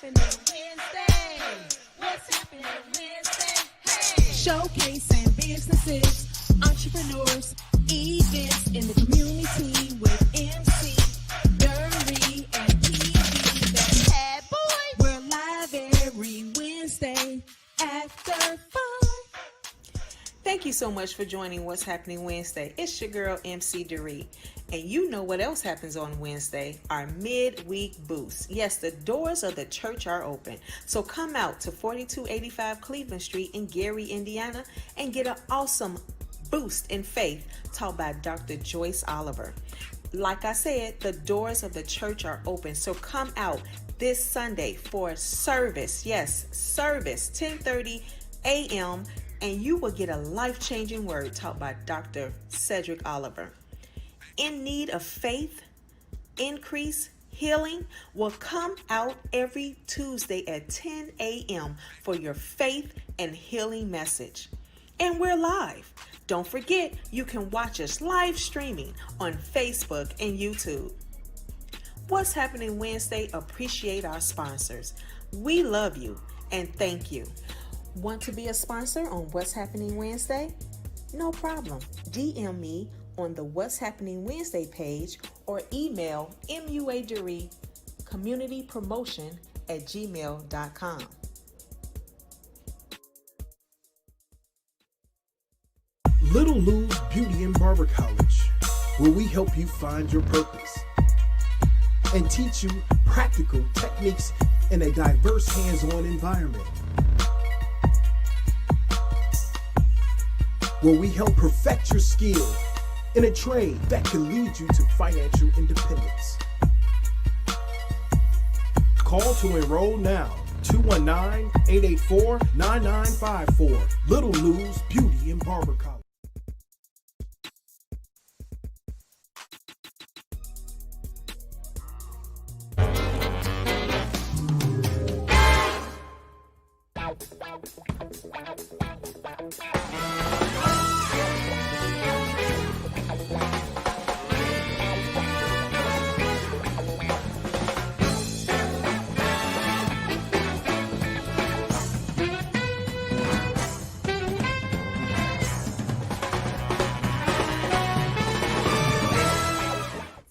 happening Wednesday? What's happening Wednesday? Hey! Showcasing businesses, entrepreneurs, events in the community with MC Dury and PB. That's Bad Boy. We're live every Wednesday after 5. Thank you so much for joining What's Happening Wednesday. It's your girl, MC Dury. And you know what else happens on Wednesday? Our midweek boost. Yes, the doors of the church are open. So come out to 4285 Cleveland Street in Gary, Indiana, and get an awesome boost in faith taught by Dr. Joyce Oliver. Like I said, the doors of the church are open. So come out this Sunday for service. Yes, service, 10:30 a.m., and you will get a life-changing word taught by Dr. Cedric Oliver. In need of faith, increase, healing, will come out every Tuesday at 10 a.m. for your faith and healing message. And we're live. Don't forget, you can watch us live streaming on Facebook and YouTube. What's Happening Wednesday? Appreciate our sponsors. We love you and thank you. Want to be a sponsor on What's Happening Wednesday? No problem. DM me on the What's Happening Wednesday page or email MUADury communitypromotion@gmail.com. Little Lou's Beauty and Barber College, where we help you find your purpose and teach you practical techniques in a diverse hands-on environment, where we help perfect your skill in a trade that can lead you to financial independence. Call to enroll now, 219-884-9954. Little Lou's Beauty and Barber College.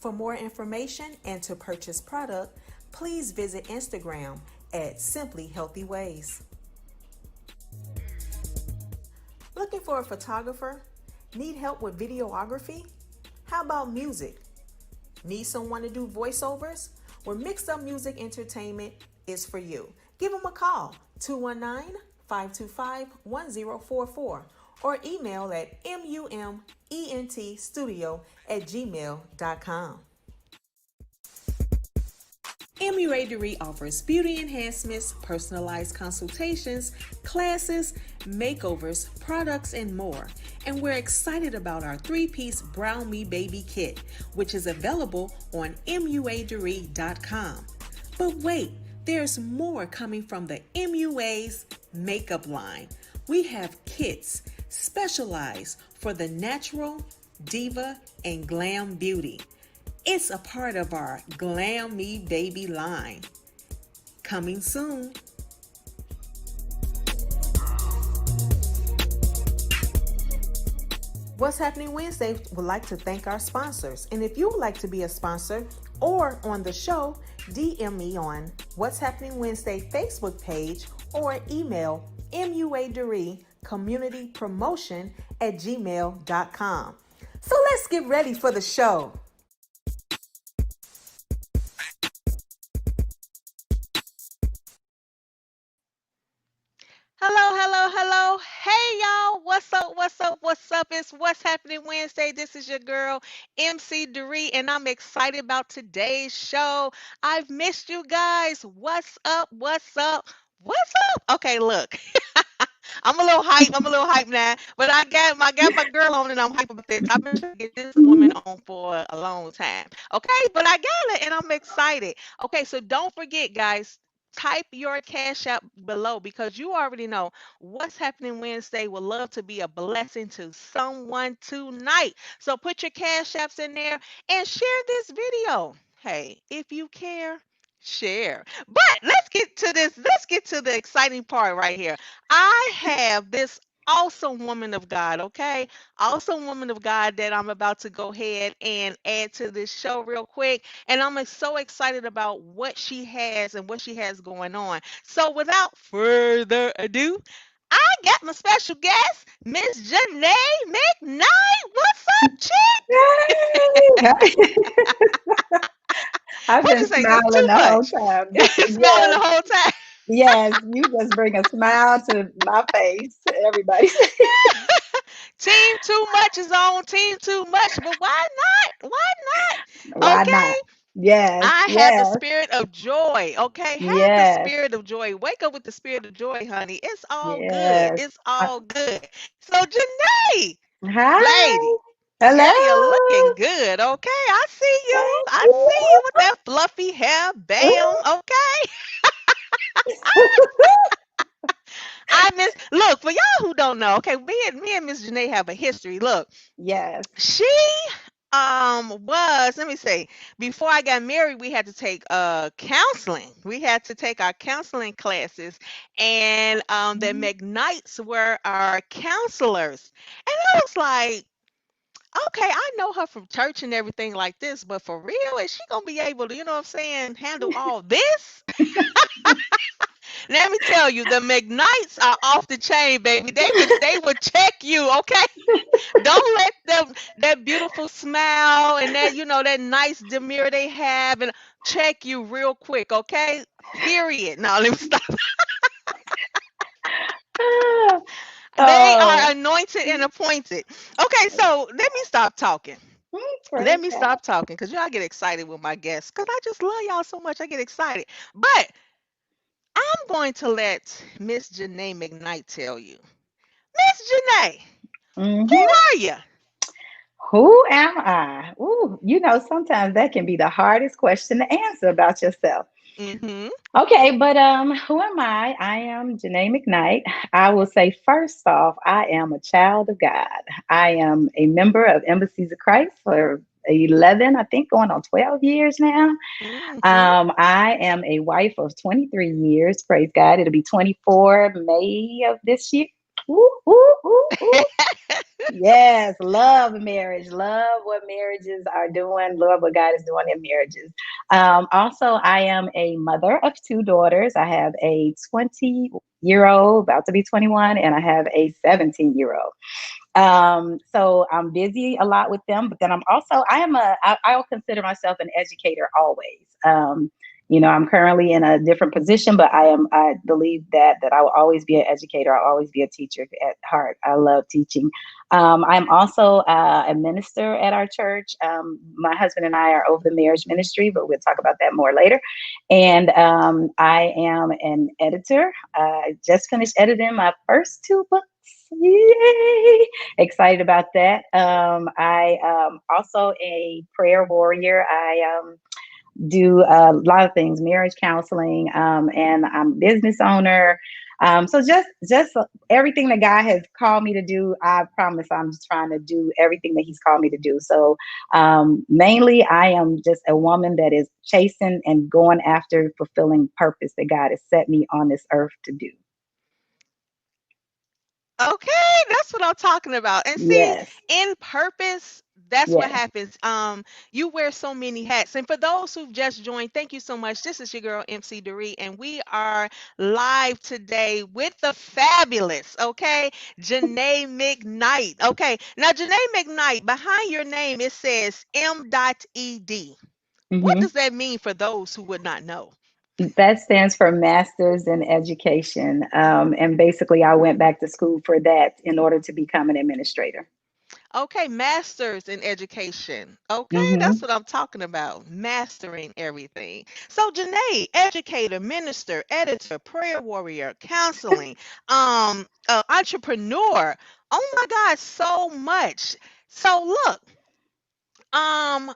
For more information and to purchase product, please visit Instagram at Simply Healthy Ways. Looking for a photographer? Need help with videography? How about music? Need someone to do voiceovers? Well, Mixed Up Music Entertainment is for you. Give them a call, 219-525-1044, or email at mumentstudio@gmail.com. MUADury offers beauty enhancements, personalized consultations, classes, makeovers, products, and more. And we're excited about our 3-piece Brown Me Baby kit, which is available on muadury.com. But wait, there's more coming from the MUA's makeup line. We have kits specialized for the natural, diva, and glam beauty. It's a part of our Glam Me Baby line. Coming soon. What's Happening Wednesday would like to thank our sponsors. And if you would like to be a sponsor or on the show, DM me on What's Happening Wednesday Facebook page or email MUADury communitypromotion@gmail.com. So let's get ready for the show. Hello, hello, hello. Hey, y'all. What's up? What's up? What's up? It's What's Happening Wednesday. This is your girl, MC Dury, and I'm excited about today's show. I've missed you guys. What's up? What's up? What's up? Okay, look. I'm a little hype. I'm a little hype now, but I got my girl on, and I'm hype about this. I've been trying to get this woman on for a long time. Okay, but I got it, and I'm excited. Okay, so don't forget, guys. Type your cash app below because you already know What's Happening Wednesday would love to be a blessing to someone tonight. So put your cash apps in there and share this video. Hey, if you care, share. But let's get to this. Let's get to the exciting part right here. I have this awesome woman of God, okay? Awesome woman of God that I'm about to go ahead and add to this show real quick. And I'm so excited about what she has and what she has going on. So without further ado, I got my special guest, Miss Jenae McKnight. What's up, chick? Yay! I've What been you say? That's smiling too the whole much. time. This, Smiling yes, the whole time. yes, you just bring a smile to my face. Everybody, Team too much is on team too much, but why not? Why not? why not? Okay. Yes, I have the yes, spirit of joy. Okay. Have the yes, spirit of joy. Wake up with the spirit of joy, honey. It's all good. yes. It's Uh, all good. So, Janae, Hi, lady, hello. girl, you're looking good. Okay. I see you. Thank I see you with you. that fluffy hair. Bam. Okay. I miss, look, for y'all who don't know, okay, me and Miss Janae have a history. Look, Yes. she was, let me say, before I got married, we had to take counseling. We had to take our counseling classes, and the Mhm. McKnights were our counselors. And I was like, okay, I know her from church and everything like this, but for real, is she gonna be able to, you know what I'm saying, handle all this? Let me tell you, the McKnights are off the chain, baby. They would check you, okay? Don't let them, that beautiful smile and that, that nice demeanor they have, and check you real quick, okay? Period. Now let me stop. They are Oh, anointed and appointed. Okay, so let me stop talking. Let praise me God. stop talking because I get excited with my guests because I just love y'all so much. I get excited. But I'm going to let Miss Jenae McKnight tell you. Miss Jenae, who Hmm. are you? Who am I? Ooh, sometimes that can be the hardest question to answer about yourself. Mm-hmm. Okay, but who am I? I am Jenae McKnight. I will say first off, I am a child of God. I am a member of Embassies of Christ for 11, I think going on 12 years now. Mm-hmm. I am a wife of 23 years. Praise God. It'll be 24 May of this year. Ooh, ooh, ooh, ooh. Yes, love marriage. Love what marriages are doing. Love what God is doing in marriages. Also, I am a mother of two daughters. I have a 20-year-old, about to be 21, and I have a 17-year-old. So I'm busy a lot with them, but then I'll consider myself an educator always. I'm currently in a different position, but I believe that I will always be an educator. I'll always be a teacher at heart. I love teaching. I'm also a minister at our church. My husband and I are over the marriage ministry, but we'll talk about that more later. And I am an editor. I just finished editing my first two books. Yay! Excited about that. I also a prayer warrior. I do a lot of things, marriage counseling, and I'm a business owner. So just everything that God has called me to do, I promise I'm just trying to do everything that He's called me to do. So mainly, I am just a woman that is chasing and going after fulfilling purpose that God has set me on this earth to do. Okay, that's what I'm talking about. And see, Yes, in purpose, that's what yes. happens. You wear so many hats. And for those who've just joined, thank you so much. This is your girl MC Doree, and we are live today with the fabulous, okay, Jenae McKnight. Okay, now Jenae McKnight, behind your name it says M.ed. What Hmm. does that mean for those who would not know? That stands for Masters in Education. And basically, I went back to school for that in order to become an administrator. Okay, masters in education. Okay, that's Hmm. what I'm talking about. Mastering everything. So, Janae, educator, minister, editor, prayer warrior, counseling, entrepreneur. Oh my God, so much. So, look, um,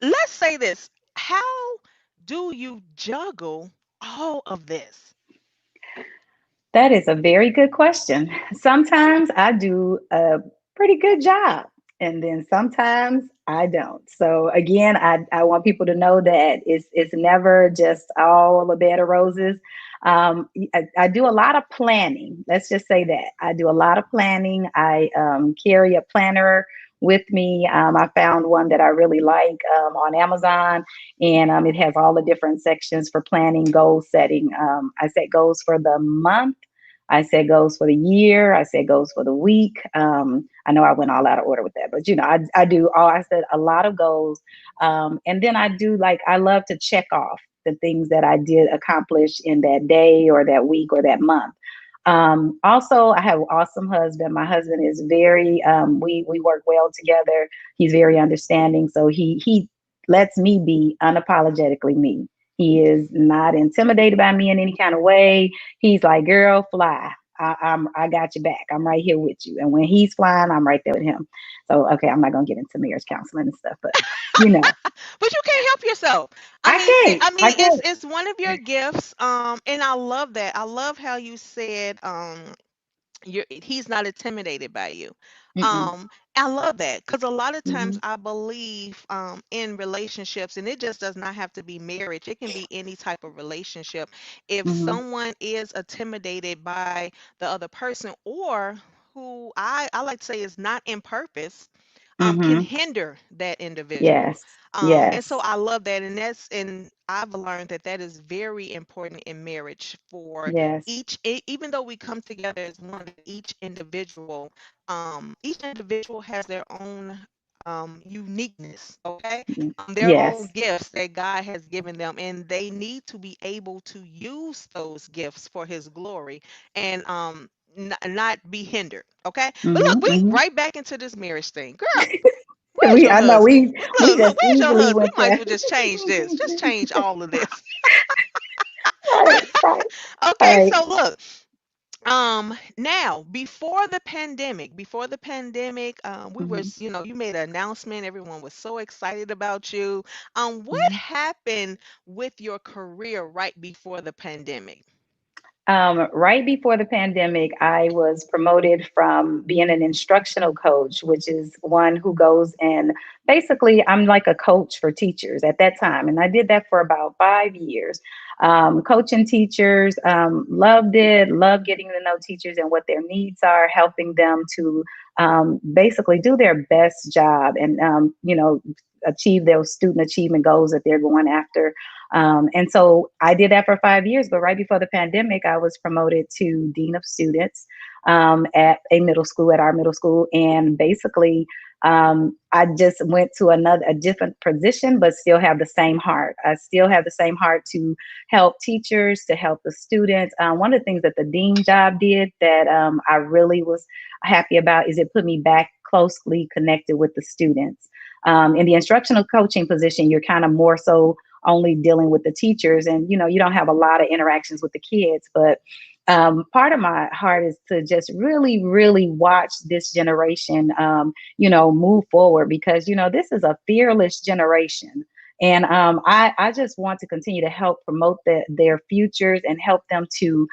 let's say this. How do you juggle all of this? That is a very good question. Sometimes I do a pretty good job. and then sometimes I don't. So again, I want people to know that it's never just all a bed of roses. I do a lot of planning. Let's just say that I do a lot of planning. I carry a planner with me. I found one that I really like on Amazon, and it has all the different sections for planning, goal setting. I set goals for the month. I set goals for the year. I set goals for the week. I know I went all out of order with that, but I do all. I set a lot of goals, and then I do like I love to check off the things that I did accomplish in that day or that week or that month. Also, I have an awesome husband. My husband is very we work well together. He's very understanding, so he lets me be unapologetically me. He is not intimidated by me in any kind of way. He's like, girl, fly. I got your back. I'm right here with you. And when he's flying, I'm right there with him. So okay, I'm not gonna get into marriage counseling and stuff, but you know, But you can't help yourself. I I mean, see, can't. I I mean, can't. it's one of your gifts. And I love that. I love how you said, he's not intimidated by you. Mm-mm. um I love that, because a lot of times Mm-hmm. I believe in relationships, and it just does not have to be marriage, it can be any type of relationship. If Mm-hmm. someone is intimidated by the other person, or who I like to say is not in purpose, can Mm-hmm. hinder that individual. Yes. And so Yes. I love that, and I've learned that that is very important in marriage for Yes. even though we come together as one, that each individual has their own uniqueness, okay? Mm. Their own Yes. gifts that God has given them, and they need to be able to use those gifts for His glory, and not be hindered, okay? But look, Mm-hmm. we Mm-hmm. right back into this marriage thing, girl. Where's We your I know husband? we Look, just where's your easily husband? We went might as there. well just change this. Just change all of this. Right. Right. All Okay, right. so look, now before the pandemic, we were, Mm-hmm. you made an announcement, everyone was so excited about you. What Mm-hmm. happened with your career right before the pandemic? Right before the pandemic, I was promoted from being an instructional coach, which is one who goes and basically I'm like a coach for teachers at that time. And I did that for about 5 years. Coaching teachers, loved it, loved getting to know teachers and what their needs are, helping them to basically do their best job and, achieve those student achievement goals that they're going after. And so I did that for 5 years. But right before the pandemic, I was promoted to dean of students at our middle school, and basically. I just went to a different position, but still have the same heart. I still have the same heart to help teachers, to help the students. One of the things that the dean job did that I really was happy about is it put me back closely connected with the students. In the instructional coaching position, you're kind of more so only dealing with the teachers, and you don't have a lot of interactions with the kids. But part of my heart is to just really really watch this generation move forward, because this is a fearless generation. And I just want to continue to help promote their futures and help them to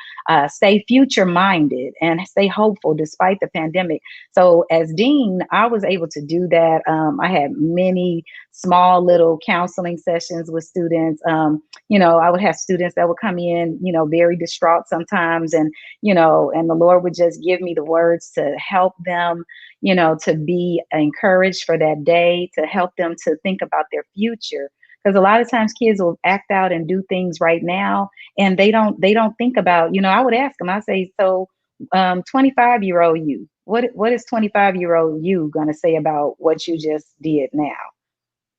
stay future minded and stay hopeful despite the pandemic. So as dean, I was able to do that. I had many small little counseling sessions with students. I would have students that would come in, very distraught sometimes, and the Lord would just give me the words to help them, to be encouraged for that day, to help them to think about their future. Because a lot of times kids will act out and do things right now, and they don't think about, I would ask them, I say, so 25-year-old you, what is 25-year-old you going to say about what you just did now?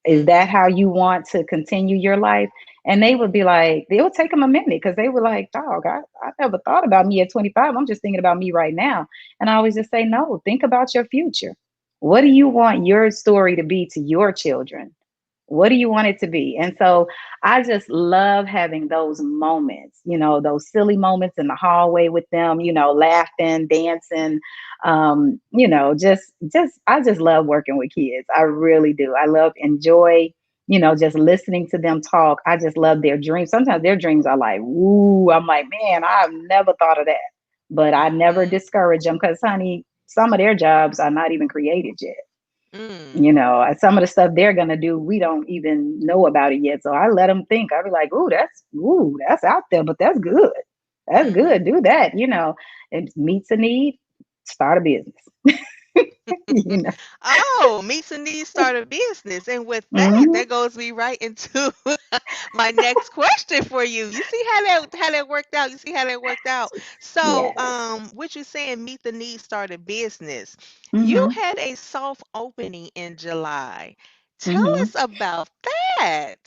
Is that Hmm. how you want to continue your life? And they would be like, they would take them a minute, because they were like, dog, I never thought about me at 25. I'm just thinking about me right now. And I always just say, no, think about your future. What do you want your story to be to your children? What do you want it to be? And so I just love having those moments, those silly moments in the hallway with them, laughing, dancing, I just love working with kids. I really do. I love enjoy, just listening to them talk. I just love their dreams. Sometimes their dreams are like, ooh, I'm like, man, I've never thought of that. But I never Hmm. discourage them, because honey, some of their jobs are not even created yet. You know, some of the stuff they're gonna do, we don't even know about it yet. So I let them think. I be like, ooh, that's out there, but that's good. That's Mm-hmm. good. Do that. You know, it meets a need. Start a business. You know. Oh, meets a need, start a business. And with that, Hmm. that goes me right into my next question for you. You see how that worked out? You see how that worked out? So, Yes. what you saying, meet the need, start a business. You Hmm. had a soft opening in July. Tell Hmm. us about that.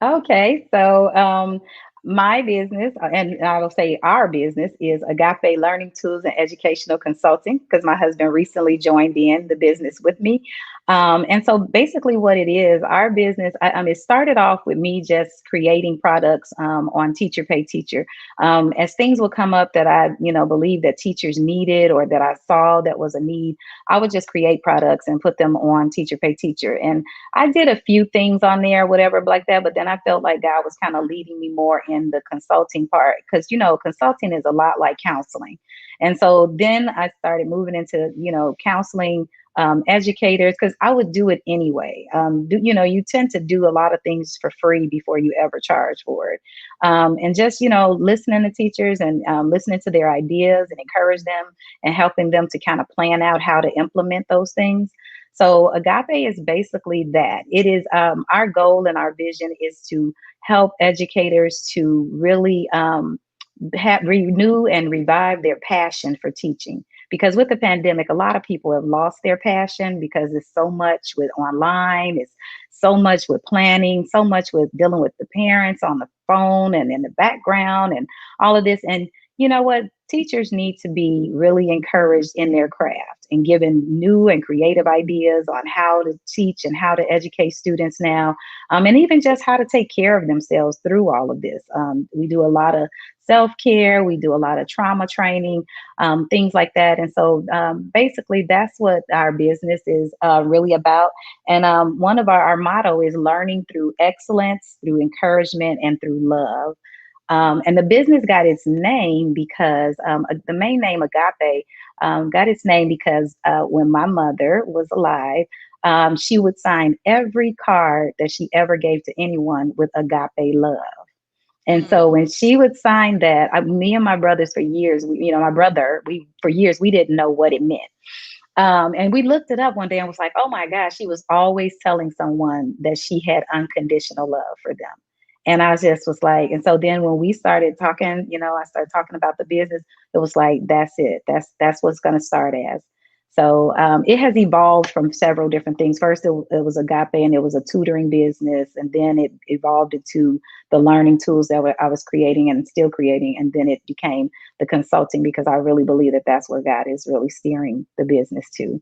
Okay, so my business, and I will say our business, is Agape Learning Tools and Educational Consulting because my husband recently joined in the business with me. And so basically, what it is, our business, it started off with me just creating products on Teacher Pay Teacher. As things would come up that I, believe that teachers needed or that I saw that was a need, I would just create products and put them on Teacher Pay Teacher. And I did a few things on there, whatever, like that. But then I felt like God was kind of leading me more in the consulting part because, consulting is a lot like counseling. And so then I started moving into, counseling educators because I would do it anyway. You tend to do a lot of things for free before you ever charge for it. And just, listening to teachers and listening to their ideas and encourage them and helping them to kind of plan out how to implement those things. So Agape is basically that. It is our goal and our vision is to help educators to really renew and revive their passion for teaching. Because with the pandemic, a lot of people have lost their passion because it's so much with online, it's so much with planning, so much with dealing with the parents on the phone and in the background and all of this. And you know what? Teachers need to be really encouraged in their craft and given new and creative ideas on how to teach and how to educate students now, and even just how to take care of themselves through all of this. We do a lot of self care, we do a lot of trauma training, things like that. And so basically, that's what our business is really about. And one of our motto is learning through excellence, through encouragement, and through love. And the business got its name because the main name Agape got its name because when my mother was alive, she would sign every card that she ever gave to anyone with Agape love. And so Mm. when she would sign that, me and my brothers for years, my brother, we for years we didn't know what it meant. And we looked it up one day and was like, oh my gosh, she was always telling someone that she had unconditional love for them. And I just was like, and so then when we started talking, I started talking about the business, it was like, that's it. That's what's going to start as. So it has evolved from several different things. First, it was Agape and it was a tutoring business. And then it evolved into the learning tools that I was creating and still creating. And then it became the consulting because I really believe that that's where God is really steering the business to.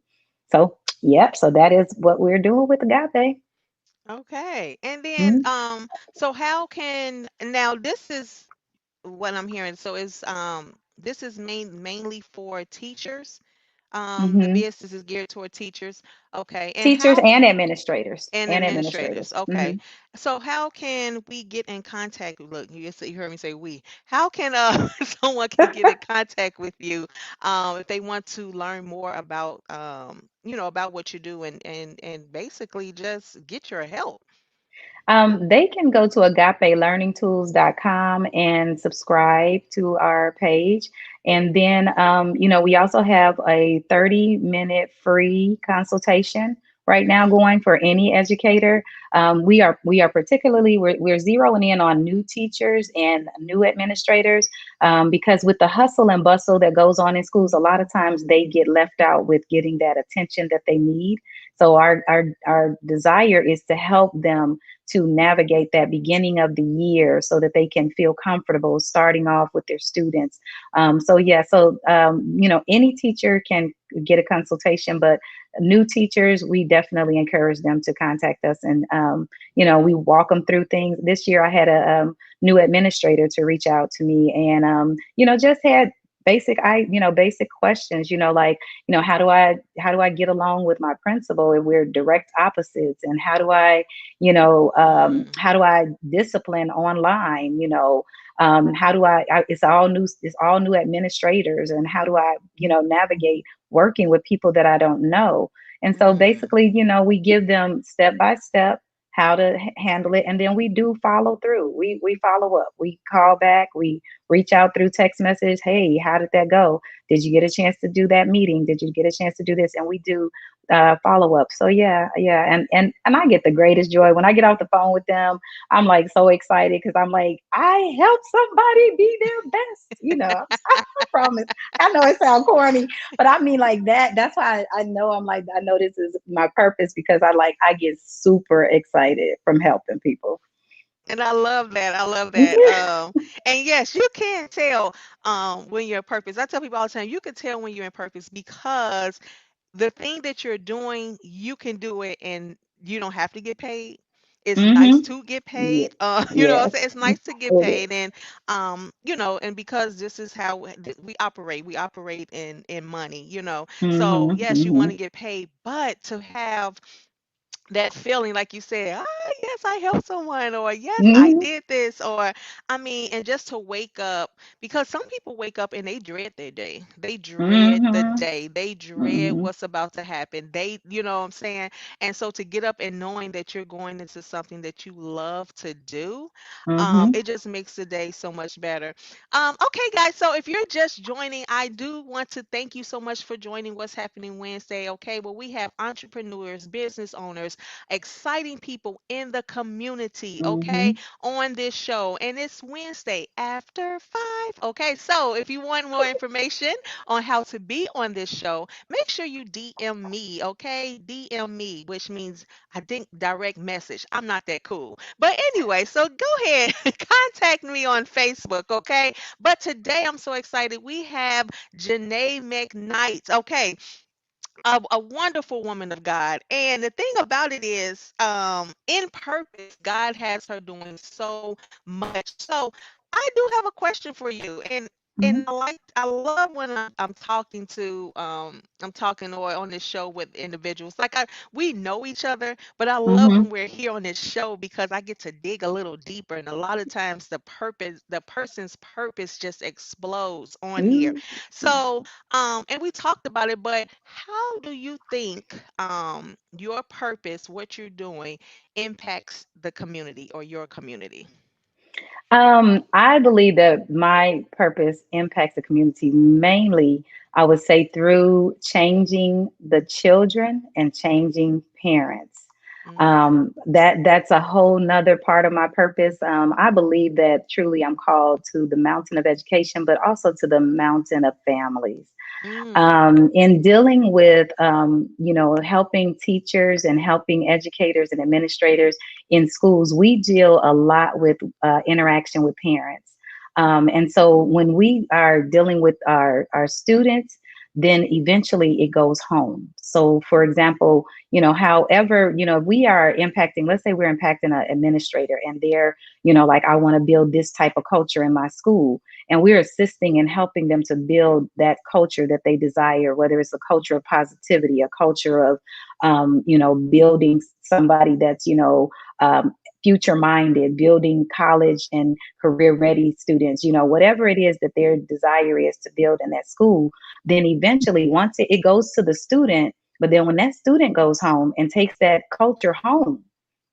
So, yep. So that is what we're doing with Agape. Okay. And then, Mm-hmm. so how can now this is what I'm hearing. So is this is mainly for teachers. The Mm-hmm. business is geared toward teachers. Okay. And Teachers how and administrators. and And administrators. administrators. Okay. Mm-hmm. So how can we get in contact? Look, you heard me say we. How can someone can get in contact with you if they want to learn more about about what you do and basically just get your help? They can go to agapelearningtools.com and subscribe to our page. And then, we also have a 30-minute free consultation right now Mm, going for any educator. We are particularly we're zeroing in on new teachers and new administrators because with the hustle and bustle that goes on in schools, a lot of times they get left out with getting that attention that they need. So our desire is to help them to navigate that beginning of the year so that they can feel comfortable starting off with their students. Any teacher can get a consultation, but new teachers, we definitely encourage them to contact us and, we walk them through things. This year I had a new administrator to reach out to me and, just had basic questions, like, how do I get along with my principal if we're direct opposites? And mm, how do I discipline online? How do it's all new administrators, and how do I, navigate working with people that I don't know? And so Mm. basically, we give them step by step how to handle it, and then we do follow through. We follow up. We call back. We reach out through text message. Hey, how did that go? Did you get a chance to do that meeting? Did you get a chance to do this? And we do follow up. So yeah, yeah, and I get the greatest joy when I get off the phone with them. I'm like so excited because I'm like, I helped somebody be their best. I promise. I know it sounds corny, but I mean like that. That's why I know I'm like, I know this is my purpose because I get super excited from helping people. And I love that. I love that. And yes, you can tell when you're in purpose. I tell people all the time, you can tell when you're in purpose because the thing that you're doing, you can do it and you don't have to get paid. It's nice Mm-hmm. to get Yeah. paid. You know what I'm Yes. saying? It's nice to get It is. paid. And and because this is how we operate. We operate in money, So Mm-hmm. yes, you want Mm-hmm. to get paid, but to have that feeling like you said, yes, I helped someone, or yes, I Mm-hmm. did this, or I mean, and just to wake up, because some people wake up and they dread their day. They dread the Mm-hmm. day. They dread Mm-hmm. what's about to happen. You know what I'm saying? And so to get up and knowing that you're going into something that you love to do, Mm-hmm. it just makes the day so much better. Okay, guys, so if you're just joining, I do want to thank you so much for joining What's Happening Wednesday. Okay, well, we have entrepreneurs, business owners, exciting people in the community, okay, Mm-hmm. on this show. And it's Wednesday after 5. Okay, so if you want more information on how to be on this show, make sure you DM me, okay? DM me, which means I think direct message. I'm not that cool. But anyway, so go ahead, contact me on Facebook, okay? But today I'm so excited. We have Jenae McKnight. Okay, a wonderful woman of God. And the thing about it is, in purpose, God has her doing so much. So I do have a question for you. And I love when I'm talking to I'm talking or on this show with individuals. Like we know each other, but I love Mm-hmm. when we're here on this show because I get to dig a little deeper. And a lot of times the person's purpose just explodes on here. Mm-hmm. So and we talked about it, but how do you think your purpose, what you're doing, impacts the community or your community? I believe that my purpose impacts the community mainly, I would say, through changing the children and changing parents. Mm, That's a whole nother part of my purpose. I believe that truly I'm called to the mountain of education, but also to the mountain of families. mm, In dealing with, helping teachers and helping educators and administrators in schools, we deal a lot with interaction with parents. And so when we are dealing with our students, then eventually it goes home. So, for example, however, if we are impacting, let's say we're impacting an administrator and they're, like, I want to build this type of culture in my school, and we're assisting and helping them to build that culture that they desire, whether it's a culture of positivity, a culture of building somebody that's future minded, building college and career ready students, whatever it is that their desire is to build in that school. Then eventually once it goes to the student, but then when that student goes home and takes that culture home,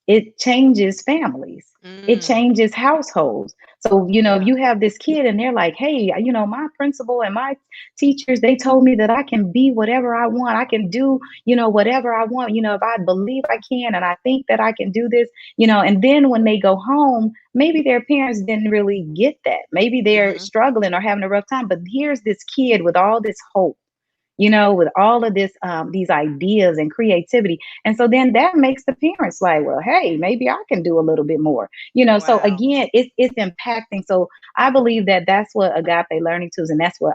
it changes families, it mm, changes households. So if yeah. you have this kid and they're like, hey, my principal and my teachers, they told me that I can be whatever I want, I can do whatever I want, if I believe I can and I think that I can do this, and then when they go home, maybe their parents didn't really get that, maybe they're Mm-hmm. struggling or having a rough time, but here's this kid with all this hope, with all of this, these ideas and creativity. And so then that makes the parents like, well, hey, maybe I can do a little bit more, So Wow. again, it's impacting. So I believe that that's what Agape Learning Tools, and that's what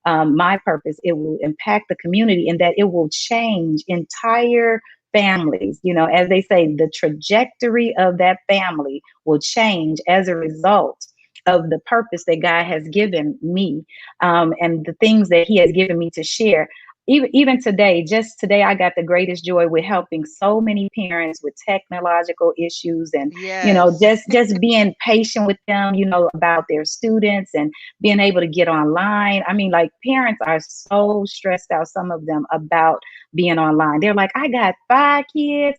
my purpose, it will impact the community and that it will change entire families. As they say, the trajectory of that family will change as a result of the purpose that God has given me, and the things that He has given me to share. even today, just today, I got the greatest joy with helping so many parents with technological issues, and Yes. just being patient with them, about their students, and being able to get online. I mean, like, parents are so stressed out, some of them, about being online. They're like, I got 5 kids,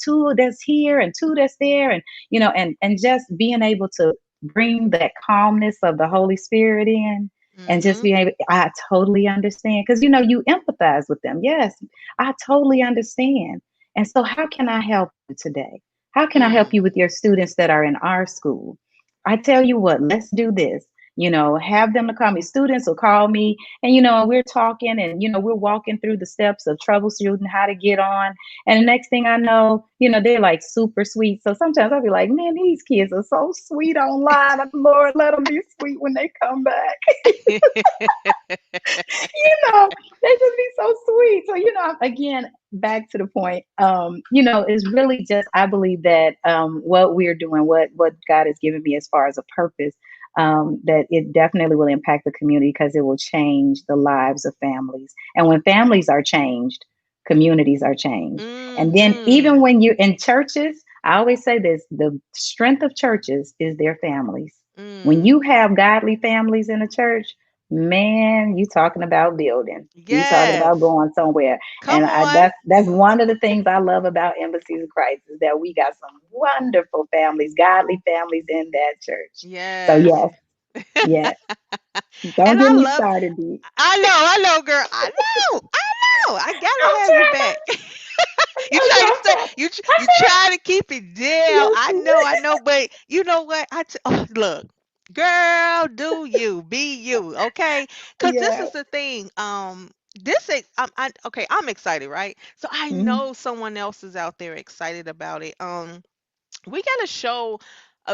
two that's here and two that's there, and just being able to bring that calmness of the Holy Spirit in, and just Mm-hmm. being able, I totally understand, because you empathize with them. Yes, I totally understand. And so, how can I help you today? How can I help Mm. you with your students that are in our school? I tell you what, let's do this. Have them to call me. Students will call me, and we're talking, and we're walking through the steps of troubleshooting how to get on. And the next thing I know, they're like super sweet. So sometimes I'll be like, man, these kids are so sweet online. Lord, let them be sweet when they come back. They just be so sweet. So, again, back to the point, it's really just, I believe that what we're doing, what God has given me as far as a purpose, that it definitely will impact the community, because it will change the lives of families. And when families are changed, communities are changed. And then even Mm-hmm. when you're in churches, I always say this, the strength of churches is their families. When Mm. you have godly families in a church, man, you talking about building. You talking about Yes. going somewhere. Come And on. that's one of the things I love about Embassies of Christ, is that we got some wonderful families, godly families in that church. So Yes. yes, yes. And Don't get I me love, started, D. I know, girl. I know. I gotta I'm have you trying back. not. You I'm try to trying. stay. I'm You trying. try to keep it down. Yes, I know. But you know what? Oh, look, girl, do you be you? Okay? Because this yes, is the thing. This is okay. I'm excited, right? So I mhm, know someone else is out there excited about it. We got to show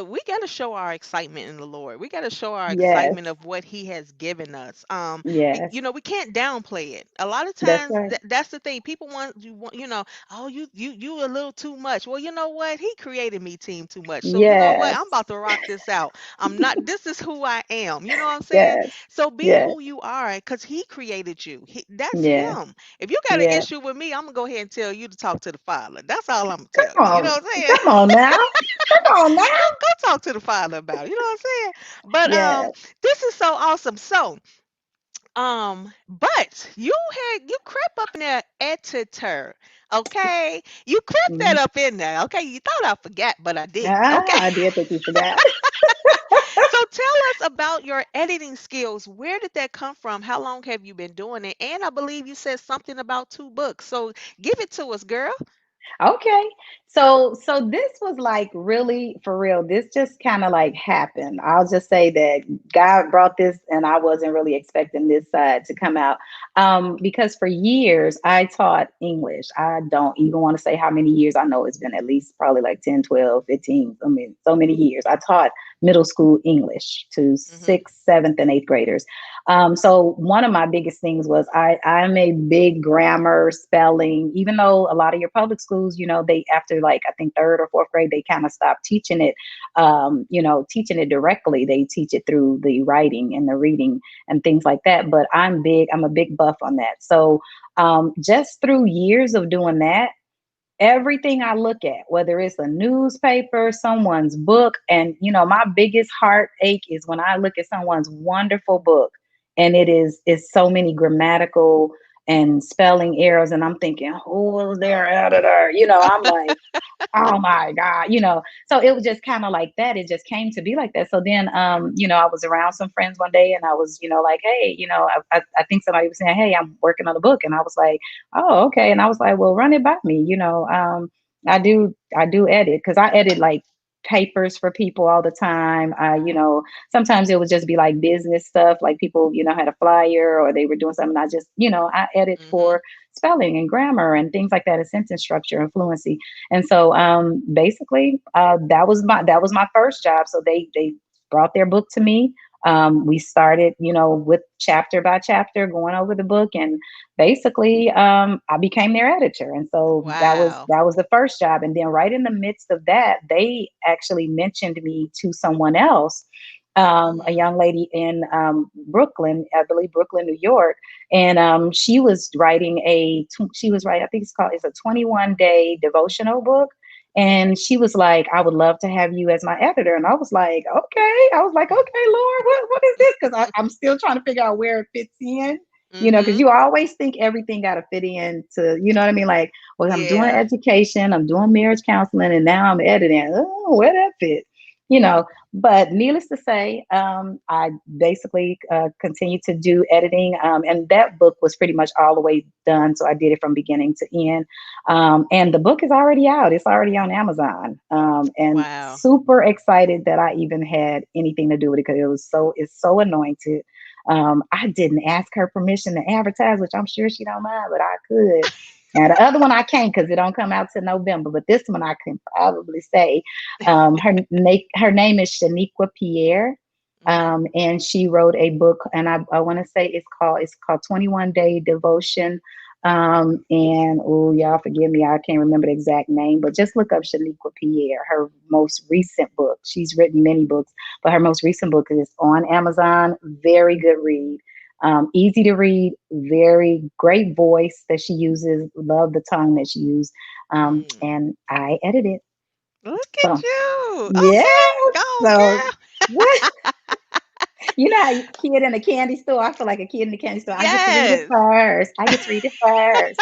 we got to show our excitement in the Lord. We got to show our yes, excitement of what he has given us. yes. We can't downplay it. A lot of That's times right. that's the thing. People want, oh, you a little too much. Well, you know what? He created me team too much. So you know what? Yes, I'm about to rock this out. I'm not this is who I am. You know what I'm saying? yes, So be yes, who you are, cuz he created you. That's yes, him. If you got an yes. issue with me, I'm going to go ahead and tell you to talk to the Father. That's all I'm going to tell Come you. You know on, what I'm saying? come on now, come on now. Go talk to the Father about it. You know what I'm saying? But Yes. this is so awesome. So but you crept up in there, editor. Okay, you crept that Mhm. up in there. Okay, you thought I forgot, but I didn't. Okay, Ah, I did think you forgot. so tell us about your editing skills. Where did that come from? How long have you been doing it? And I believe you said something about 2 books. So give it to us, girl. Okay. So this was like really for real. This just kind of like happened. I'll just say that God brought this, and I wasn't really expecting this side to come out. Because for years I taught English. I don't even want to say how many years. I know it's been at least probably like 10, 12, 15. I mean, so many years. I taught middle school English to Mhm. sixth, seventh, and eighth graders. So one of my biggest things was I'm a big grammar, spelling. Even though a lot of your public schools, they, after like I think third or fourth grade, they kind of stop teaching it. Teaching it directly. They teach it through the writing and the reading and things like that. But I'm big. I'm a big buff on that. So just through years of doing that, everything I look at, whether it's a newspaper, someone's book, and my biggest heartache is when I look at someone's wonderful book and it's so many grammatical and spelling errors, and I'm thinking, who's their editor? I'm like, oh my God, so it was just kind of like that. It just came to be like that. So then, I was around some friends one day, and I was, like, hey, I think somebody was saying, hey, I'm working on a book. And I was like, oh, okay. And I was like, well, run it by me. I do edit, because I edit like papers for people all the time. Sometimes it would just be like business stuff, like people, had a flyer or they were doing something. I just, I edit Mhm. for spelling and grammar and things like that, and sentence structure and fluency. And so basically, that was my first job. So they brought their book to me. We started, with chapter by chapter going over the book, and basically, I became their editor. And so that was Wow. that was the first job. And then right in the midst of that, they actually mentioned me to someone else. a Mm. young lady in Brooklyn, I believe Brooklyn, New York, and she was writing she was writing, I think it's a 21-day devotional book. And she was like, I would love to have you as my editor. And I was like, okay. I was like, okay, Lord, what is this? Because I'm still trying to figure out where it fits in, because Mm-hmm. you always think everything got to fit in to, you know what I mean? Like, well, I'm doing Yeah. education, I'm doing marriage counseling, and now I'm editing. Oh, where that fit? You know, but needless to say, I basically continued to do editing, and that book was pretty much all the way done. So I did it from beginning to end, and the book is already out. It's already on Amazon, and Wow. super excited that I even had anything to do with it because it's so anointed. I didn't ask her permission to advertise, which I'm sure she don't mind, but I could. Now the other one I can't because it don't come out till November, but this one I can probably say. Her name is Shaniqua Pierre, Mm-hmm. and she wrote a book, and I want to say it's called 21 Day Devotion. And oh, y'all forgive me, I can't remember the exact name, but just look up Shaniqua Pierre. Her most recent book. She's written many books, but her most recent book is on Amazon. Very good read. Easy to read, very great voice that she uses. Love the tongue that she used. Mm. And I edit it. Look at So you. yeah. Okay. Go on, So girl. what? You know how you kid in a candy store? I feel like a kid in the candy store. I get to read it Yes. first. I get to read it first.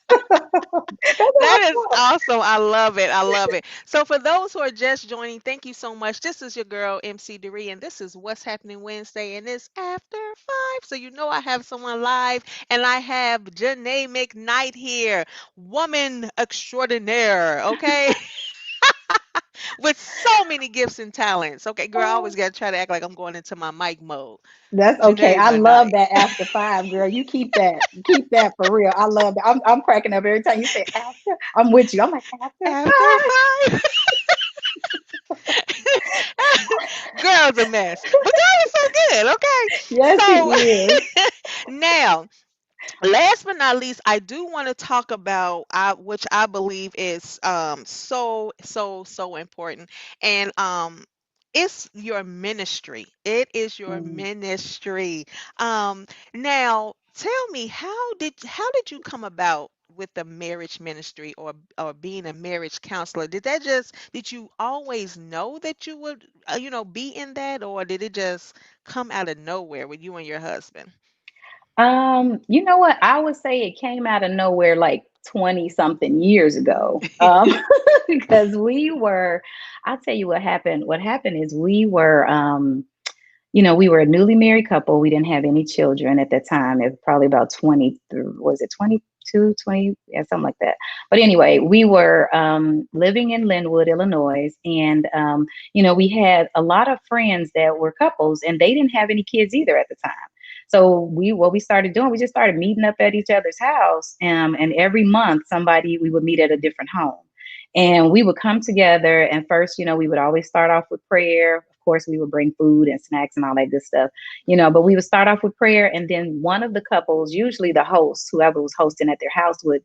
That's how I That is feel. awesome. I love it. I love it. So, for those who are just joining, thank you so much. This is your girl, MC Doree, and this is What's Happening Wednesday, and it's after 5. So, you know, I have someone live, and I have Jenae McKnight here, woman extraordinaire, okay, with so many gifts and talents. Okay, girl, I always got to try to act like I'm going into my mic mode. That's okay. Jenae I love McKnight, that after 5, girl. You keep that. Keep that for real. I love that. I'm cracking up every time you say after. I'm with you. I'm like after after 5. 5. Girl's a mess. But God is so good, okay? Yes, he is. So now, last but not least, I do want to talk about which I believe is so important. And it's your ministry. It is your Mm. ministry. Um Now tell me, how did you come about with the marriage ministry, or being a marriage counselor? Did you always know that you would be in that, or did it just come out of nowhere with you and your husband? You know what? I would say it came out of nowhere like 20 something years ago. Because I'll tell you what happened. What happened is we were a newly married couple. We didn't have any children at that time. It was probably about 20, was it 22, 20, yeah, something like that. But anyway, we were living in Linwood, Illinois. And, we had a lot of friends that were couples and they didn't have any kids either at the time. So what we started doing, we just started meeting up at each other's house. And every month, we would meet at a different home. And we would come together. And first, we would always start off with prayer. Of course, we would bring food and snacks and all that good stuff, but we would start off with prayer. And then one of the couples, usually the host, whoever was hosting at their house, would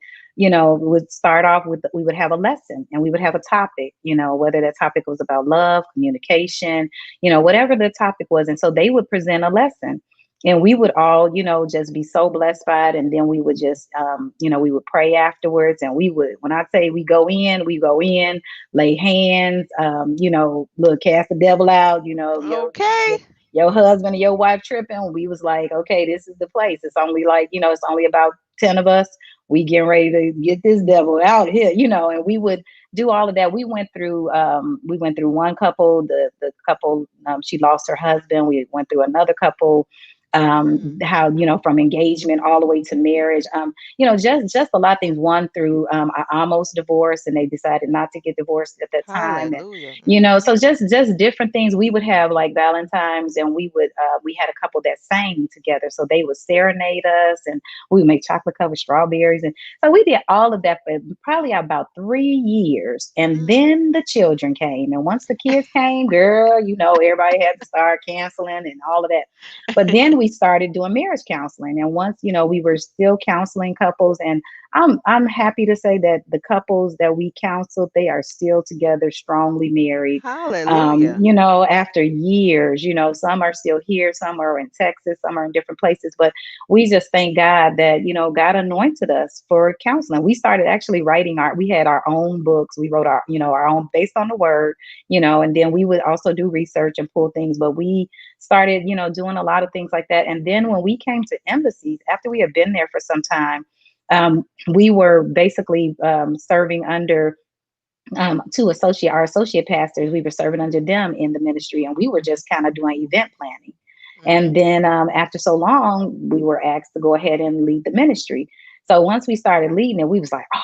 start off we would have a lesson and we would have a topic, whether that topic was about love, communication, whatever the topic was. And so they would present a lesson. And we would all, just be so blessed by it. And then we would just, we would pray afterwards. And when I say we go in, lay hands, look, cast the devil out, Okay. your husband and your wife tripping. We was like, okay, this is the place. It's only like, it's only about 10 of us. We getting ready to get this devil out here, and we would do all of that. We went through one couple, the couple, she lost her husband. We went through another couple, Mm. how from engagement all the way to marriage, just a lot of things. One through I almost divorced and they decided not to get divorced at that time. And Hallelujah. Hmm. so just different things. We would have like Valentine's, and we had a couple that sang together, so they would serenade us, and we would make chocolate covered strawberries. And so we did all of that for probably about 3 years. And Mm. then the children came, and once the kids came, girl, everybody had to start canceling and all of that. But then we started doing marriage counseling. And once, we were still counseling couples, and I'm happy to say that the couples that we counseled, they are still together, strongly married. Hallelujah. After years, some are still here, some are in Texas, some are in different places, but we just thank God that, God anointed us for counseling. We started actually we had our own books. We wrote our own based on the word, and then we would also do research and pull things, but we started, doing a lot of things like that. And then when we came to embassies, after we had been there for some time, we were basically serving under our associate pastors. We were serving under them in the ministry, and we were just kind of doing event planning. And Mhm. then after so long, we were asked to go ahead and lead the ministry. So once we started leading it, we was like, oh,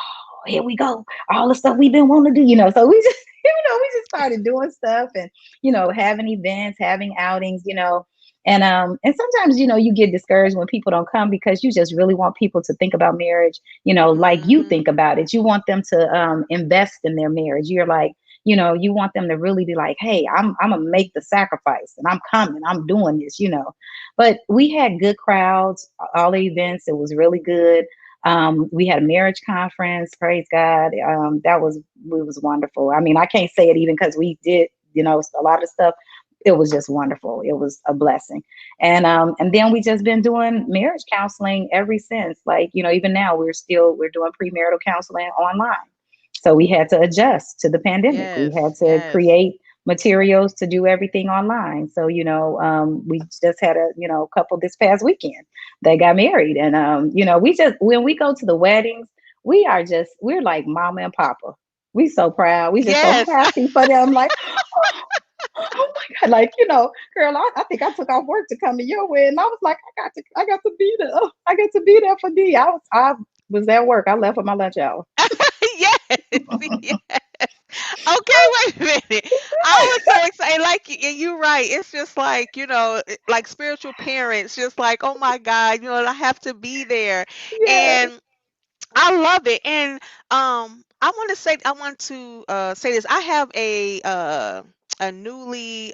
here we go. All the stuff we've been wanting to do, So we just, we just started doing stuff and, having events, having outings, and sometimes, you get discouraged when people don't come because you just really want people to think about marriage, like you Mhm. think about it. You want them to invest in their marriage. You're like, you want them to really be like, hey, I'm gonna make the sacrifice and I'm coming, I'm doing this. But we had good crowds, all the events, it was really good. We had a marriage conference, praise God. It was wonderful. I mean, I can't say it even because we did, a lot of stuff. It was just wonderful. It was a blessing. And then we just been doing marriage counseling ever since. Like, even now we're doing premarital counseling online. So we had to adjust to the pandemic. We had Yes, to yes. create materials to do everything online. So, we just had a, couple this past weekend. They got married. And, we just, when we go to the weddings, we're like mama and papa. We so proud. We just so Yes. happy for them. Like, oh my God, like, girl, I think I took off work to come to your wedding. I was like, I got to be there. I got to be there for thee. I was at work. I left for my lunch hour. Yes. Yes. Okay, wait a minute. I was so excited. Like, and you're right. It's just like, like spiritual parents, just like, oh my God, I have to be there. Yes. And I love it. And I want to say this. I have a newly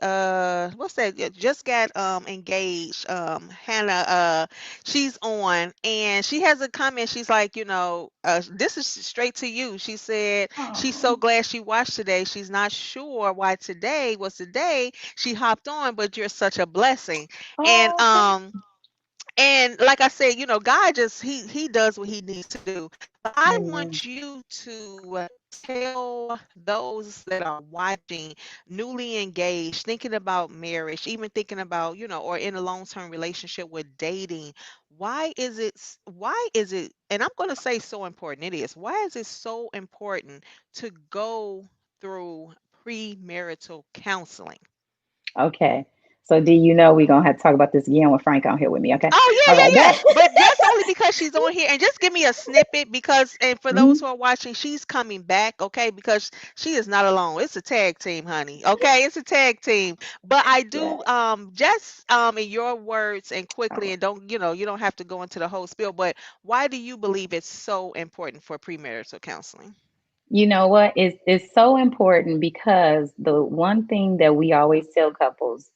what's that? Just got engaged. Hannah, she's on, and she has a comment. She's like, this is straight to you. She said she's so Oh, glad she watched today. She's not sure why today was the day she hopped on, but you're such a blessing. And oh, and like I said, God just he does what he needs to do. But I amen. want you to tell those that are watching, newly engaged, thinking about marriage, even thinking about, or in a long-term relationship with dating, why is it, and I'm going to say so important it is. Why is it so important to go through premarital counseling? Okay. So do you know we're gonna have to talk about this again with Frank on here with me? Okay. Oh All right. yeah, yeah, yeah. But that's only because she's on here. And just give me a snippet because, and for those Mhm. who are watching, she's coming back, okay? Because she is not alone. It's a tag team, honey. Okay, it's a tag team. But I Yeah. do just in your words and All quickly, right. and don't you don't have to go into the whole spiel. But why do you believe it's so important for premarital counseling? You know what? It's so important because the one thing that we always tell couples,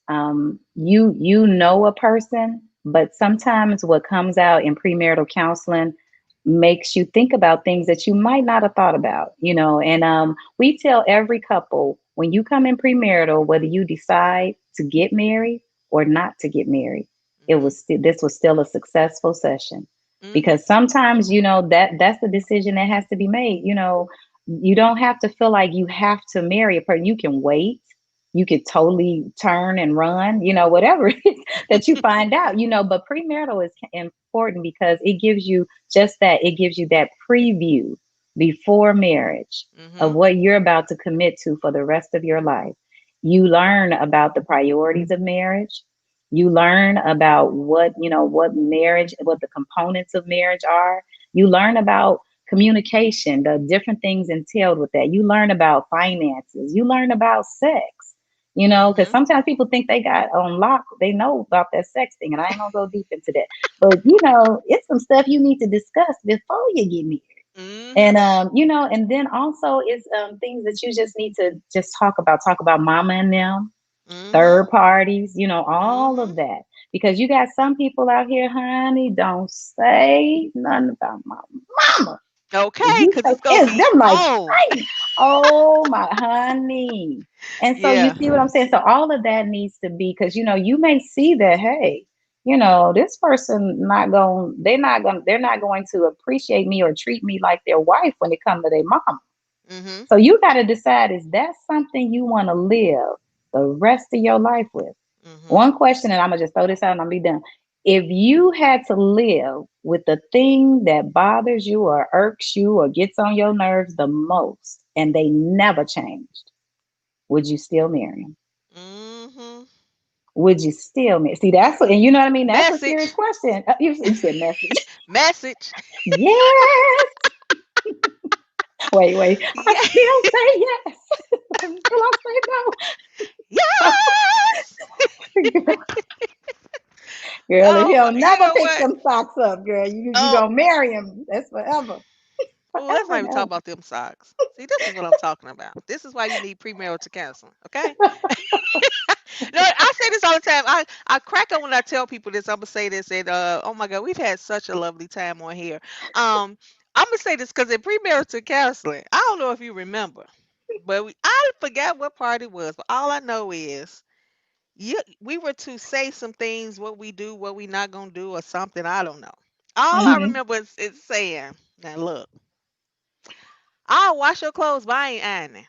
you know a person, but sometimes what comes out in premarital counseling makes you think about things that you might not have thought about, And we tell every couple when you come in premarital, whether you decide to get married or not to get married, Mhm. this was still a successful session Mhm. because sometimes that's the decision that has to be made. You don't have to feel like you have to marry a person. You can wait. You could totally turn and run, whatever it is that you find out, but premarital is important because it gives you just that. It gives you that preview before marriage of Mhm. what you're about to commit to for the rest of your life. You learn about the priorities of marriage. You learn about what the components of marriage are. You learn about communication, the different things entailed with that. You learn about finances, you learn about sex, because Mhm. sometimes people think they got on lock, they know about that sex thing, and I ain't gonna go deep into that. But it's some stuff you need to discuss before you get married. And Mhm. and then also it's things that you just need to just talk about mama and them, Mhm. third parties, all of Mhm. that. Because you got some people out here, honey, don't say nothing about my mama. Okay, You because say it's gonna it's be them like on. crazy. Oh my honey. And so you Yeah. see what I'm saying? So all of that needs to be because you may see that, hey, this person they're not going to appreciate me or treat me like their wife when it comes to their mom. Mm-hmm. So you got to decide, is that something you want to live the rest of your life with? Mm-hmm. One question, and I'm gonna just throw this out and I'll be done. If you had to live with the thing that bothers you or irks you or gets on your nerves the most, and they never changed, would you still marry him? Mm-hmm. Would you still marry? See, that's what, and you know what I mean. That's a serious Message. question. You said message. Message. Yes. Wait. I Yeah. still say yes. Until I say Yes. no. Girl, if you Oh my, don't you never know pick what? them socks up, girl, you Oh, gonna marry him. That's forever, well, let's forever not and even talk ever. about them socks. See, this is what I'm talking about. This is why you need premarital counseling, okay? No, I say this all the time. I crack up when I tell people this. I'm gonna say this, and oh my God, we've had such a lovely time on here. I'm gonna say this because in premarital counseling, I don't know if you remember, but I forgot what part it was. But all I know is we were to say some things, what we do, what we not gonna do, or something. I don't know. All I Hmm. remember is saying, "Now look, I'll wash your clothes, but I ain't ironing."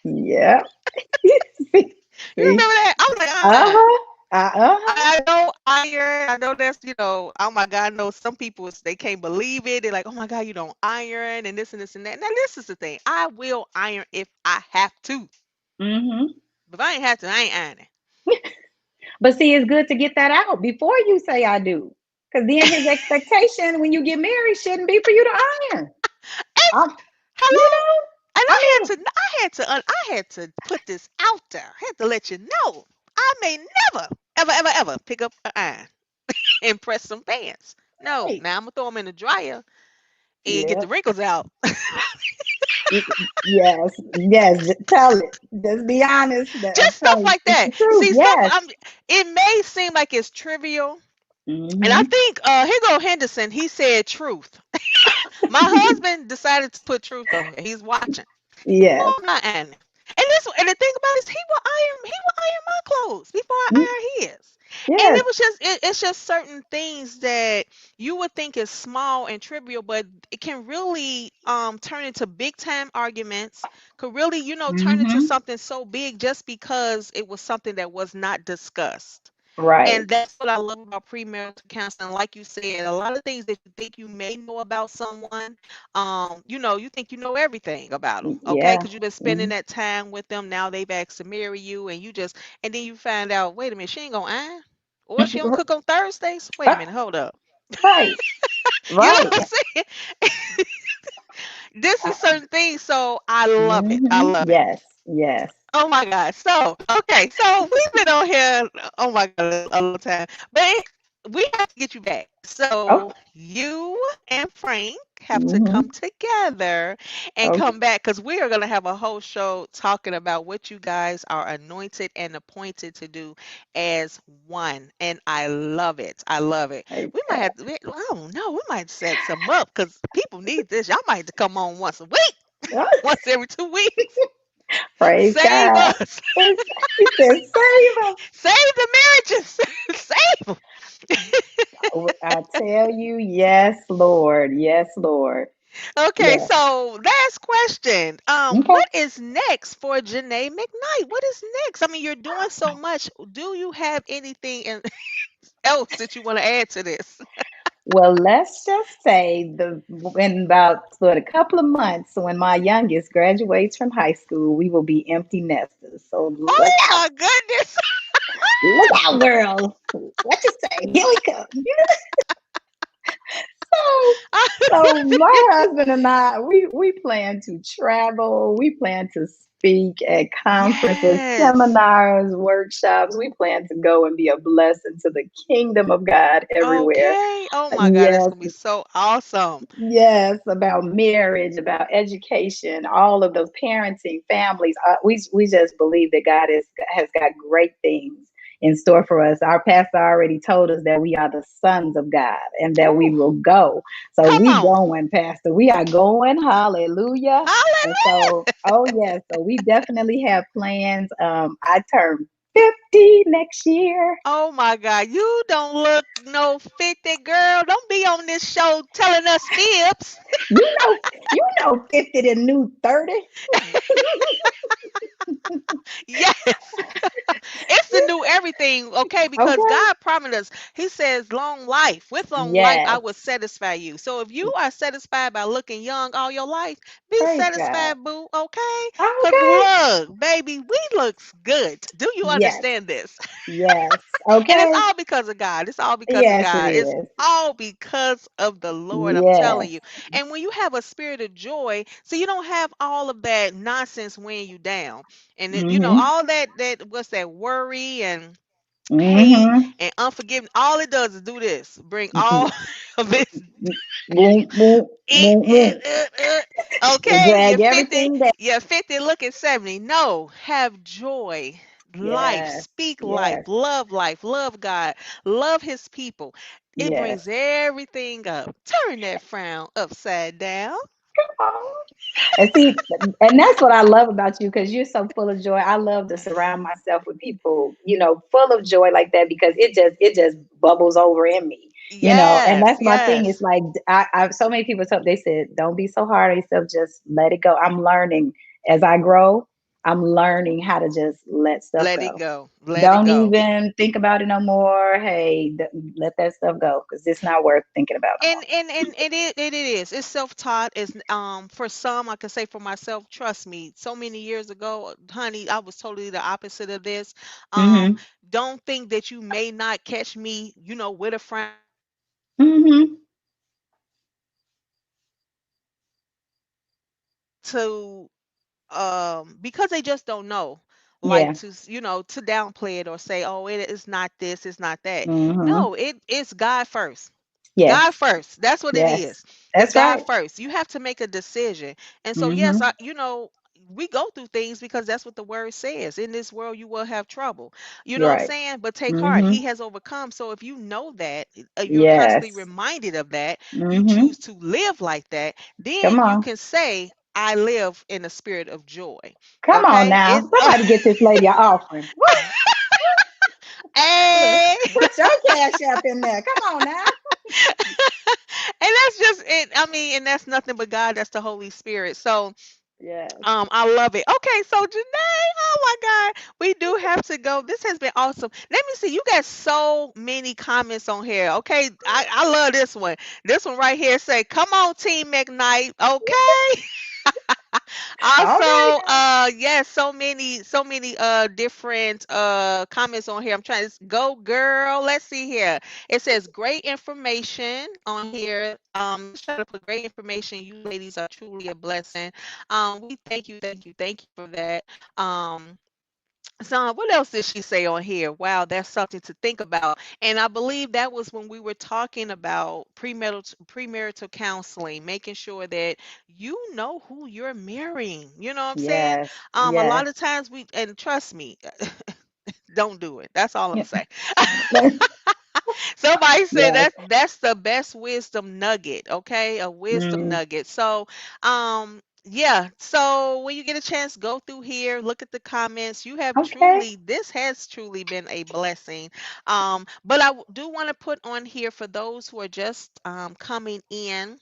Yeah. See, You remember see? that? I was like, Uh-huh. Uh-huh. I know iron. I know that's, oh my God, I know some people, they can't believe it. They're like, oh my God, you don't iron and this and this and that. Now, this is the thing. I will iron if I have to. Hmm. But if I ain't have to, I ain't ironing. But see, it's good to get that out before you say I do. Because then his expectation when you get married shouldn't be for you to iron. And, I'm, you hello? know, And I mean, I had to put this out there. I had to let you know. I may never, ever, ever, ever pick up an iron and press some pants. No. right. Now I'm going to throw them in the dryer and get Yeah. the wrinkles out. Yes. Yes. Tell it. Just be honest. I'm Just stuff telling you, like it's that. the truth. See, stuff. Yes. It may seem like it's trivial, and I Hmm. think here go Henderson. He said truth. My husband decided to put truth on here. He's watching. No, Yes. I'm not ironing. And the thing about it is, he will iron my clothes before I Mm, iron his. And yes. it was just it's just certain things that you would think is small and trivial, but it can really turn into big time arguments. Could really, turn into Hmm. something so big just because it was something that was not discussed. And Right. that's what I love about premarital counseling. Like you said, a lot of things that you think you may know about someone, you think you know everything about them, okay? Yeah. Because you've been spending Hmm. that time with them. Now they've asked to marry you, and then you find out, wait a minute, she ain't gonna iron, or she don't cook on Thursdays. Wait a minute, hold up. Right. You know Right. what I'm saying? This is certain things, so I love it. I Hmm. love it. Yes. Yes. Oh my God. So, okay. So we've been on here, oh my God, a long time. But we have to get you back. Oh. So you and Frank have to come Hmm. together and Okay. come back because we are going to have a whole show talking about what you guys are anointed and appointed to do as one. And I love it. I love it. We might Okay. have to, I don't know, we might set some up because people need this. Y'all might have to come on once a week, once every 2 weeks. Praise Save God. us. He said, save us. Save the marriages. Save them. I tell you, yes, Lord. Yes, Lord. Okay, Yes. so last question. Okay. What is next for Jenae McKnight? What is next? I mean, you're doing so much. Do you have anything else that you want to add to this? Well, let's just say in about a couple of months, when my youngest graduates from high school, we will be empty nesters. So Oh my goodness. look out, girl. What you say? Here we come. So, so my husband and I, we plan to travel. We plan to speak at conferences, Yes. seminars, workshops. We plan to go and be a blessing to the kingdom of God everywhere. Okay. Oh my God, that's Yes, gonna be so awesome. yes, about marriage, about education, all of those parenting, families. We just believe that God has got great things in store for us. Our pastor already told us that we are the sons of God and that we Oh, will go. So come we on. going, Pastor. We are going. Hallelujah. And Hallelujah. so, oh yes, so we definitely have plans. I turn 50 next year. Oh my God. You don't look no 50, girl. Don't be on this show telling us fibs. You know, you know 50 the new 30. Yes. It's the new everything, okay? Because Okay. God promised us, He says, long life. With long life, I Yes. will satisfy you. So if you are satisfied by looking young all your life, be Praise God. satisfied, boo, okay? Because Okay. look, baby, we looks good. Do you Yes. understand this? Yes. And it's Okay. all because of God. It's all because of Yes, it God. It's is. all because of the Lord, I'm telling Yes. you. And when you have a spirit of joy, so you don't have all of that nonsense weighing you down. And then, Mm-hmm. all that what's that worry and hate Mm-hmm. and unforgiveness, all it does is do this. Bring all of this Boom, boom, it, boom, it, boom. It okay, drag everything down. you're 50 looking 70. No, have joy, life, Yes. speak Yes. life, love God, love his people. It Yes. brings everything up. Turn that frown upside down. Oh. And see, and that's what I love about you because you're so full of joy. I love to surround myself with people, full of joy like that because it just bubbles over in me, And Yes, that's my thing. It's yes. like I so many people tell they said, "Don't be so hard on yourself. Just let it go." I'm learning as I grow. I'm learning how to just let stuff Let it go. go. Let it Don't go. even think about it no more. Hey, let that stuff go because it's not worth thinking about no more. And it is. It's self-taught. It's for some, I can say for myself, trust me, so many years ago, honey, I was totally the opposite of this. Um, Mm-hmm. don't think that you may not catch me, with a frown Mm-hmm. to because they just don't know, like Yeah. to downplay it or say, oh, it is not this, it's not that. Mm-hmm. No, it's God first. God Yes. first. That's what it Yes. is. It's That's God right. first. You have to make a decision. And so, yes, Mm-hmm. we go through things because that's what the word says. In this world, you will have trouble. You know You're what I'm right. saying? But take heart. Mm-hmm. He has overcome. So if you know that, you're constantly Yes. reminded of that, you Mm-hmm. choose to live like that, Come then you on. can say, I live in a spirit of joy. Come on Okay? now. Somebody get this lady an offering. Look, Hey. put your cash up in there. Come on now. And that's just it. I mean, and that's nothing but God. That's the Holy Spirit. So, Yes. I love it. Okay, so Jenae, oh my God, we do have to go. This has been awesome. Let me see. You got so many comments on here. Okay, I love this one. This one right here say, "Come on, Team McKnight." Okay. All right Also, now. yes, so many different comments on here. I'm trying to go, girl. Let's see here. It says great information on here. Let's try to put great information. You ladies are truly a blessing. We thank you for that. So what else did she say on here? Wow, that's something to think about. And I believe that was when we were talking about premarital counseling, making sure that you know who you're marrying. You know what I'm saying? Yes. A lot Yes. of times and trust me, don't do it. That's all I'm gonna say. Somebody said Yes. that's the best wisdom nugget, okay? A wisdom Mm. nugget. So, yeah. So when you get a chance, go through here, look at the comments. Okay. This has truly been a blessing. But do want to put on here for those who are just coming in.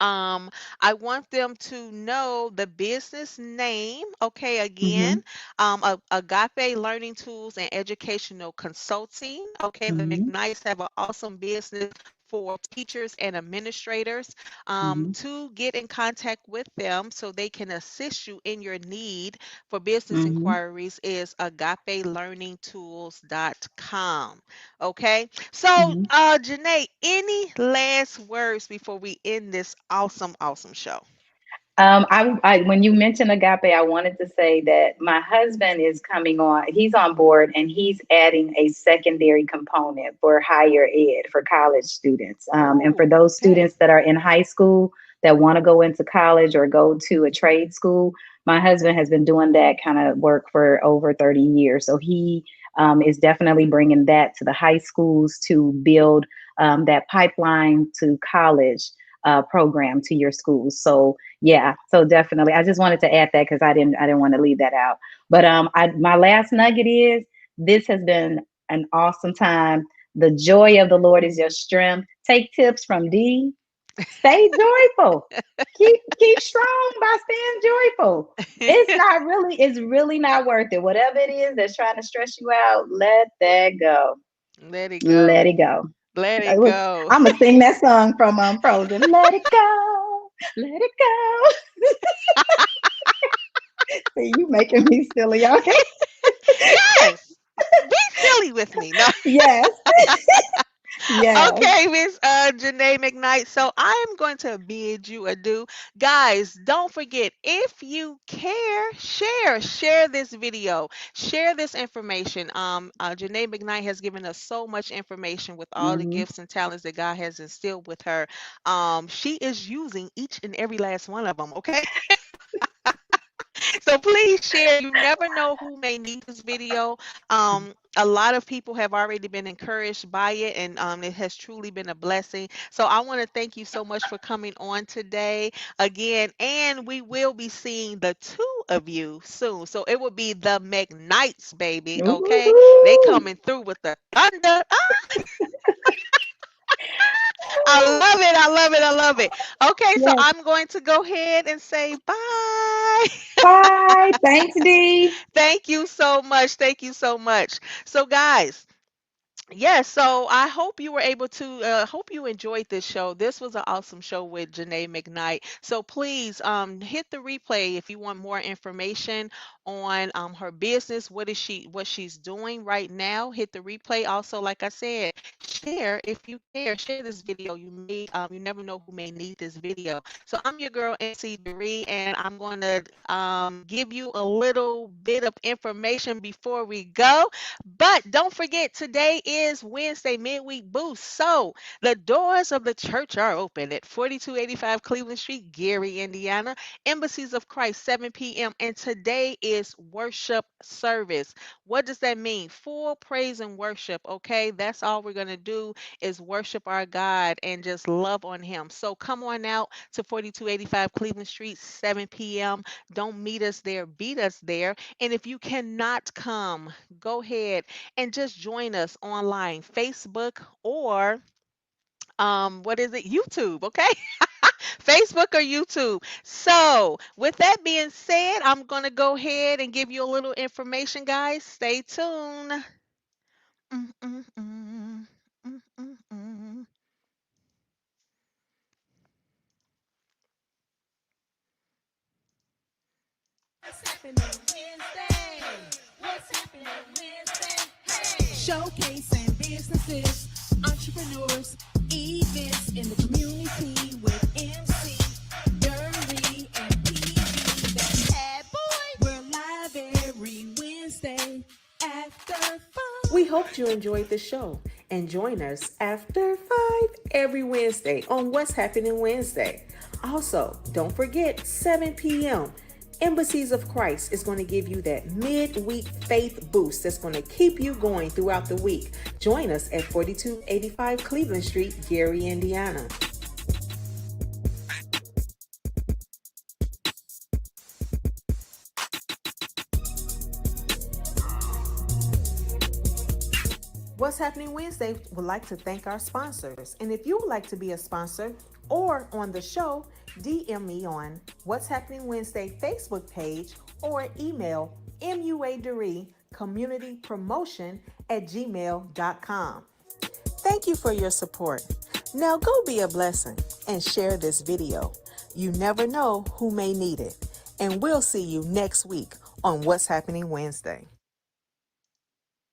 Um, I want them to know the business name. Okay, again, Mm-hmm. Agape Learning Tools and Educational Consulting. Okay, the Mm-hmm. McKnights have an awesome business for teachers and administrators. Mm-hmm. To get in contact with them so they can assist you in your need for business Mm-hmm. inquiries is agapelearningtools.com. Okay. So, Mm-hmm. Jenae, any last words before we end this awesome, awesome show? When you mentioned Agape, I wanted to say that my husband is coming on. He's on board and he's adding a secondary component for higher ed for college students. And for Oh, those okay. students that are in high school that want to go into college or go to a trade school, my husband has been doing that kind of work for over 30 years. So he is definitely bringing that to the high schools to build that pipeline to college program to your schools. So yeah, so definitely, I just wanted to add that because I didn't want to leave that out. But my last nugget is this has been an awesome time. The joy of the Lord is your strength. Take tips from D. Stay joyful. Keep strong by staying joyful. It's really not worth it. Whatever it is that's trying to stress you out, let that go. Let it Let go. it go. Let it go. I'm gonna sing that song from Frozen. Let it go. Let it go. See, you making me silly, okay? Yes. Be silly with me. No. Yes. Yes. Okay, Miss Jenae McKnight. So I am going to bid you adieu. Guys, don't forget, if you care, share this video, share this information. Jenae McKnight has given us so much information with all the Hmm. gifts and talents that God has instilled with her. She is using each and every last one of them, okay? So please share. You never know who may need this video. A lot of people have already been encouraged by it, and it has truly been a blessing. So I want to thank you so much for coming on today again. And we will be seeing the two of you soon. So it will be the McKnights, baby. Okay, they Woo-hoo. coming through with the thunder. I love it. I love it. I love it. Okay, so Yes. I'm going to go ahead and say bye. Bye. Thanks, D. Thank you so much. Thank you so much. So, guys, yes, so I hope you were able to hope you enjoyed this show. This was an awesome show with Jenae McKnight. So please hit the replay if you want more information on her business, what she's doing right now. Hit the replay. Also, like I said, share if you care. Share this video. You never know who may need this video. So I'm your girl NC Doree, and I'm going to give you a little bit of information before we go. But don't forget, today is Wednesday midweek boost. So the doors of the church are open at 4285 Cleveland Street, Gary, Indiana. Embassies of Christ, 7 p.m. And today is worship service. What does that mean? Full praise and worship. Okay, that's all we're going to do is worship our God and just love on Him. So come on out to 4285 Cleveland Street, 7 p.m. Don't meet us there, beat us there. And if you cannot come, go ahead and just join us online, Facebook or what is it? YouTube, okay? Facebook or YouTube. So, with that being said, I'm going to go ahead and give you a little information, guys. Stay tuned. Mm, mm, mm. Mm, mm, mm. What's happening Wednesday? What's happening Wednesday? Hey! Showcasing businesses, entrepreneurs, events in the community with MC, Dirty, and PB. That's Bad Boy. We're live every Wednesday after 5. We hoped you enjoyed the show and join us after 5 every Wednesday on What's Happening Wednesday. Also, don't forget 7 p.m. Embassies of Christ is going to give you that midweek faith boost that's going to keep you going throughout the week. Join us at 4285 Cleveland Street, Gary, Indiana. What's Happening Wednesday would like to thank our sponsors. And if you would like to be a sponsor or on the show, DM me on What's Happening Wednesday Facebook page or email MUADoree community promotion at gmail.com. Thank you for your support. Now go be a blessing and share this video. You never know who may need it. And we'll see you next week on What's Happening Wednesday.